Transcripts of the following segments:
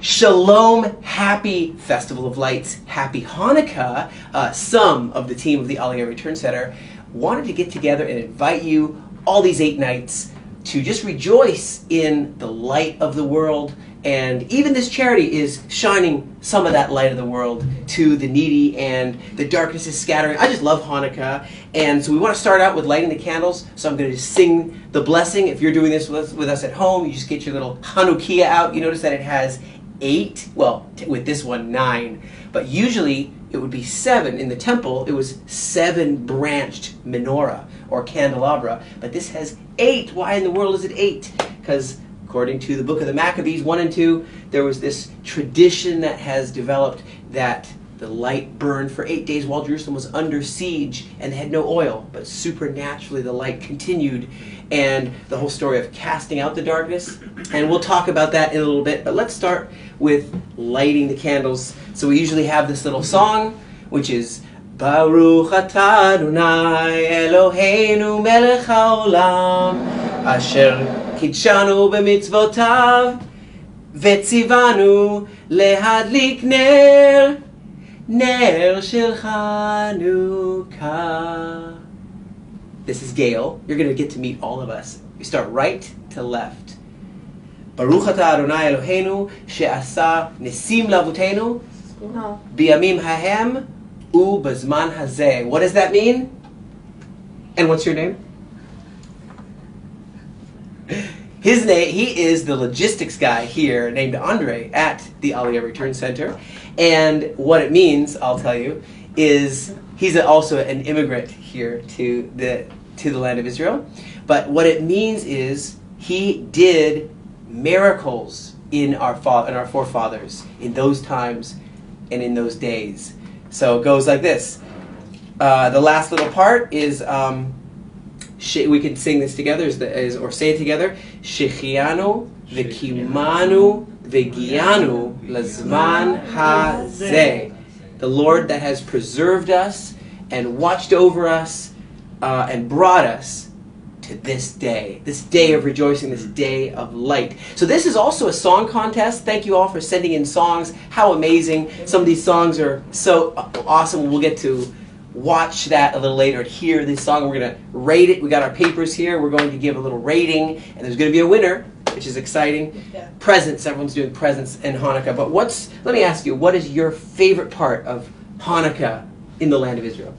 Shalom, happy Festival of Lights, happy Hanukkah. Some of the team of the Aliyah Return Center wanted to get together and invite you all these 8 nights to just rejoice in the light of the world. And even this charity is shining some of that light of the world to the needy, and the darkness is scattering. I just love Hanukkah. And so we want to start out with lighting the candles. So I'm going to just sing the blessing. If you're doing this with us at home, you just get your little Hanukkah out. You notice that it has 8, well, with this one 9, but usually it would be 7. In the temple, it was 7 branched menorah or candelabra, but this has 8. Why in the world is it 8? Because according to the book of the Maccabees 1 and 2, there was this tradition that has developed that the light burned for 8 days while Jerusalem was under siege and they had no oil, but supernaturally the light continued, and the whole story of casting out the darkness. And we'll talk about that in a little bit, but let's start with lighting the candles. So we usually have this little song, which is Baruch atah Adonai Eloheinu melech haolam asher kidshanu b'mitzvotav v'tzivanu lehadlik ner shel Hanukkah. This is Gail. You're going to get to meet all of us. We start right to left. Baruch atah Adonai Eloheinu she'asa nisim lavutenu biyamim hahem u'bazman hazeh. What does that mean? And what's your name? His name, he is the logistics guy here named Andre at the Aliyah Return Center. And what it means, I'll tell you, is he's also an immigrant here to the land of Israel. But what it means is he did miracles in our forefathers in those times and in those days. So it goes like this. The last little part is we can sing this together or say it together. Shechianu v'kimanu v'gianu lazman hazeh. The Lord that has preserved us and watched over us and brought us to this day of rejoicing, this day of light. So this is also a song contest. Thank you all for sending in songs. How amazing. Some of these songs are so awesome. We'll get to watch that a little later and hear this song. We're going to rate it. We got our papers here. We're going to give a little rating, and there's going to be a winner, which is exciting. Yeah. Presents. Everyone's doing presents in Hanukkah. But let me ask you, what is your favorite part of Hanukkah in the land of Israel?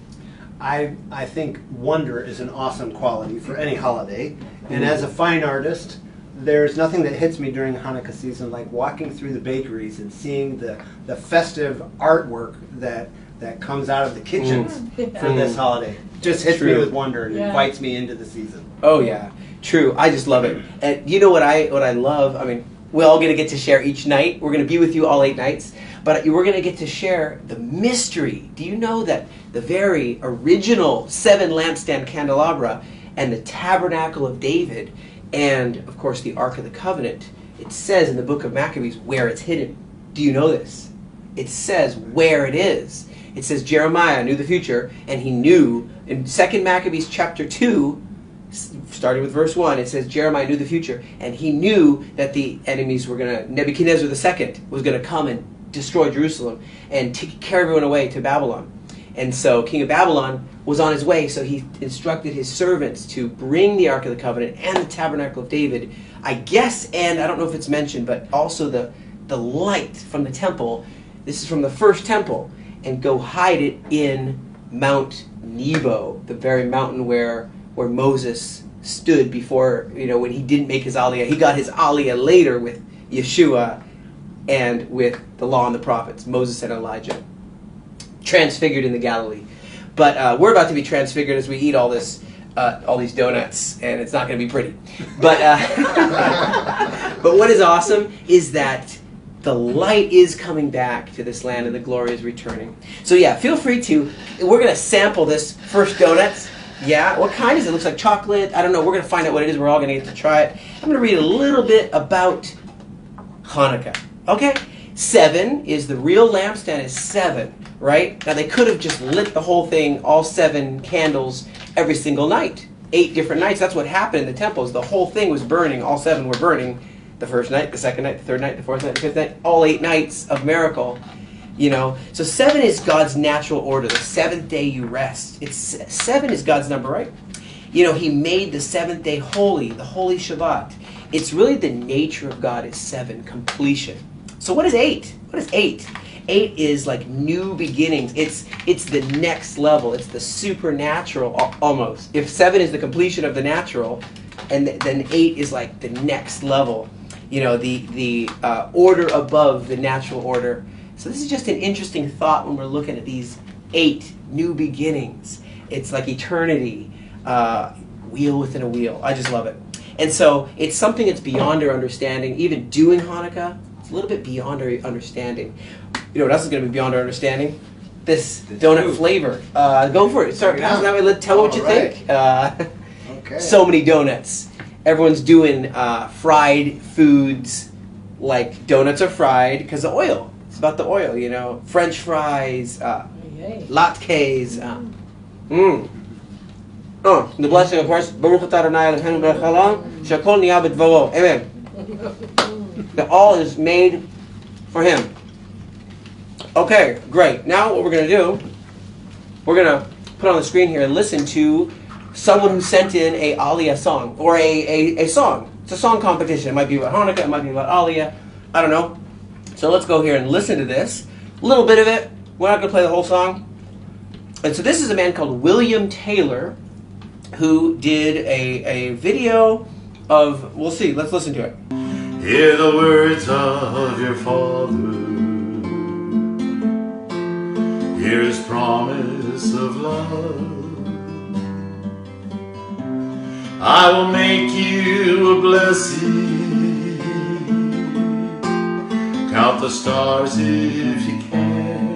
I think wonder is an awesome quality for any holiday. And as a fine artist, there's nothing that hits me during Hanukkah season like walking through the bakeries and seeing the festive artwork that comes out of the kitchens for this holiday. Just hits me with wonder and invites me into the season. Oh yeah, true. I just love it. And you know what I love? I mean, we're all going to get to share each night. We're going to be with you all 8 nights. But we're going to get to share the mystery. Do you know that the very original 7 lampstand candelabra and the tabernacle of David and, of course, the Ark of the Covenant, it says in the book of Maccabees where it's hidden. Do you know this? It says where it is. It says Jeremiah knew the future, and he knew in 2 Maccabees chapter 2, starting with verse 1, it says Jeremiah knew the future, and he knew that the enemies were going to, Nebuchadnezzar II was going to come and destroy Jerusalem and carry everyone away to Babylon. And so King of Babylon was on his way, so he instructed his servants to bring the Ark of the Covenant and the Tabernacle of David, I guess, and I don't know if it's mentioned, but also the light from the temple. This is from the first temple, and go hide it in Mount Nebo, the very mountain where Moses stood before, when he didn't make his Aliyah. He got his Aliyah later with Yeshua and with the law and the prophets, Moses and Elijah, transfigured in the Galilee. But we're about to be transfigured as we eat all these donuts, and it's not going to be pretty. But but what is awesome is that the light is coming back to this land and the glory is returning. So yeah, feel free to, we're going to sample this first donuts. Yeah, what kind is it? It looks like chocolate. I don't know. We're going to find out what it is. We're all going to get to try it. I'm going to read a little bit about Hanukkah. Okay? 7 is the real lampstand is 7, right? Now they could have just lit the whole thing, all 7 candles, every single night. 8 different nights. That's what happened in the temples. The whole thing was burning. All 7 were burning. the first night, the second night, the third night, the fourth night, the fifth night, all 8 nights of miracle. You know, so 7 is God's natural order. The 7th day you rest. 7 is God's number, right? You know, He made the 7th day holy, the holy Shabbat. It's really the nature of God is 7, completion. So what is 8? What is 8? 8 is like new beginnings. It's the next level. It's the supernatural almost. If 7 is the completion of the natural, and then 8 is like the next level. You know, the order above the natural order. So this is just an interesting thought when we're looking at these 8 new beginnings. It's like eternity, wheel within a wheel. I just love it. And so it's something that's beyond our understanding. Even doing Hanukkah, it's a little bit beyond our understanding. You know what else is going to be beyond our understanding? This donut flavor. Go for it. Start passing that way. Tell me what you think. Okay. So many donuts. Everyone's doing fried foods, like donuts are fried because of oil. It's about the oil, you know. French fries, latkes. The blessing of course. Baruch atah Adonai Eloheinu melech haolam, shakol niyah b'dvaro. Amen. That all is made for Him. Okay, great. Now what we're going to do, we're going to put on the screen here and listen to someone who sent in a Aliyah song, or a song. It's a song competition. It might be about Hanukkah, it might be about Aliyah. I don't know. So let's go here and listen to this. A little bit of it. We're not going to play the whole song. And so this is a man called William Taylor who did a video of, we'll see, let's listen to it. Hear the words of your Father. Hear His promise of love. I will make you a blessing. Count the stars if you can.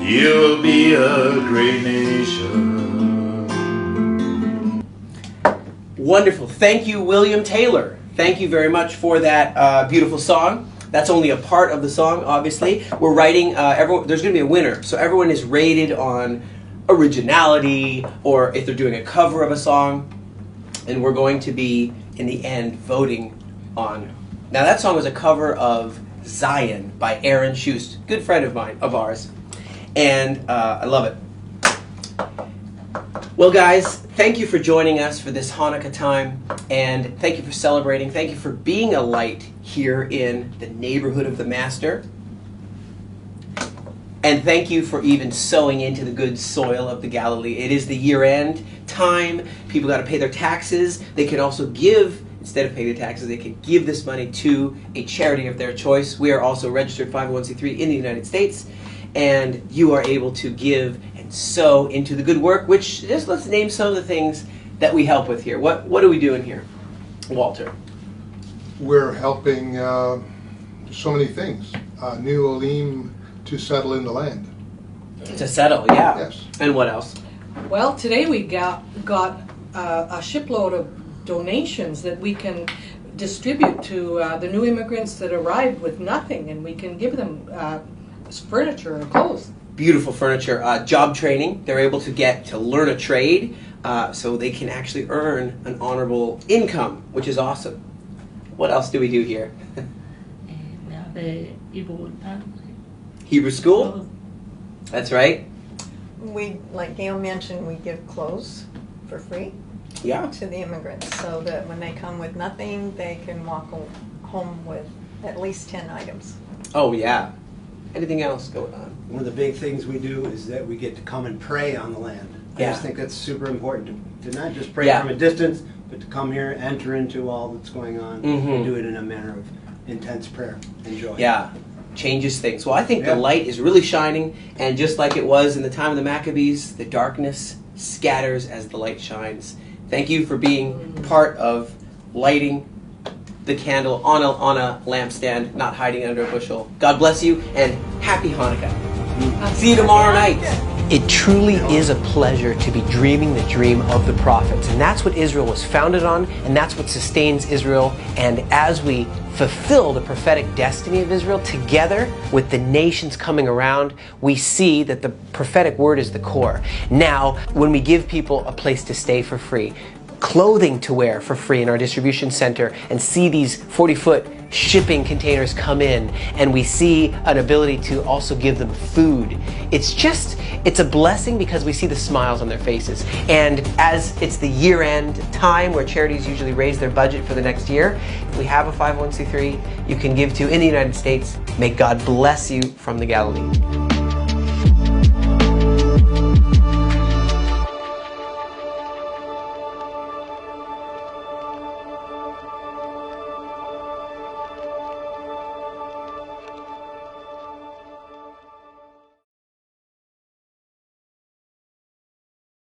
You will be a great nation. Wonderful. Thank you, William Taylor. Thank you very much for that beautiful song. That's only a part of the song, obviously. We're writing, there's going to be a winner. So everyone is rated on originality, or if they're doing a cover of a song. And we're going to be, in the end, voting on. Now, that song was a cover of Zion by Aaron Schust, good friend of ours. And I love it. Well, guys, thank you for joining us for this Hanukkah time, and thank you for celebrating. Thank you for being a light here in the neighborhood of the Master. And thank you for even sowing into the good soil of the Galilee. It is the year-end time. People got to pay their taxes. They can also give, instead of paying the taxes, they can give this money to a charity of their choice. We are also registered 501c3 in the United States, and you are able to give and sow into the good work, which, just let's name some of the things that we help with here. What are we doing here, Walter? We're helping so many things. New Olim to settle in the land. To settle, yeah. Yes. And what else? Well, today we got a shipload of donations that we can distribute to the new immigrants that arrived with nothing, and we can give them furniture or clothes. Beautiful furniture. Job training. They're able to get to learn a trade so they can actually earn an honorable income, which is awesome. What else do we do here? Hebrew school? That's right. We, like Gail mentioned, we give clothes for free Yeah. to the immigrants, so that when they come with nothing, they can walk home with at least 10 items. Oh, yeah. Anything else going on? One of the big things we do is that we get to come and pray on the land. I Yeah. just think that's super important to not just pray Yeah. from a distance, but to come here, enter into all that's going on, and do it in a manner of intense prayer and joy. Yeah. Changes things. Well, I think Yeah. the light is really shining, and just like it was in the time of the Maccabees, the darkness scatters as the light shines. Thank you for being part of lighting the candle on a lampstand, not hiding it under a bushel. God bless you, and happy Hanukkah. See you tomorrow night. It truly is a pleasure to be dreaming the dream of the prophets. And that's what Israel was founded on, and that's what sustains Israel. And as we fulfill the prophetic destiny of Israel together with the nations coming around, we see that the prophetic word is the core. Now, when we give people a place to stay for free, clothing to wear for free in our distribution center and see these 40-foot shipping containers come in, and we see an ability to also give them food. It's a blessing because we see the smiles on their faces. And as it's the year-end time where charities usually raise their budget for the next year, if we have a 501c3 you can give to in the United States, may God bless you from the Galilee.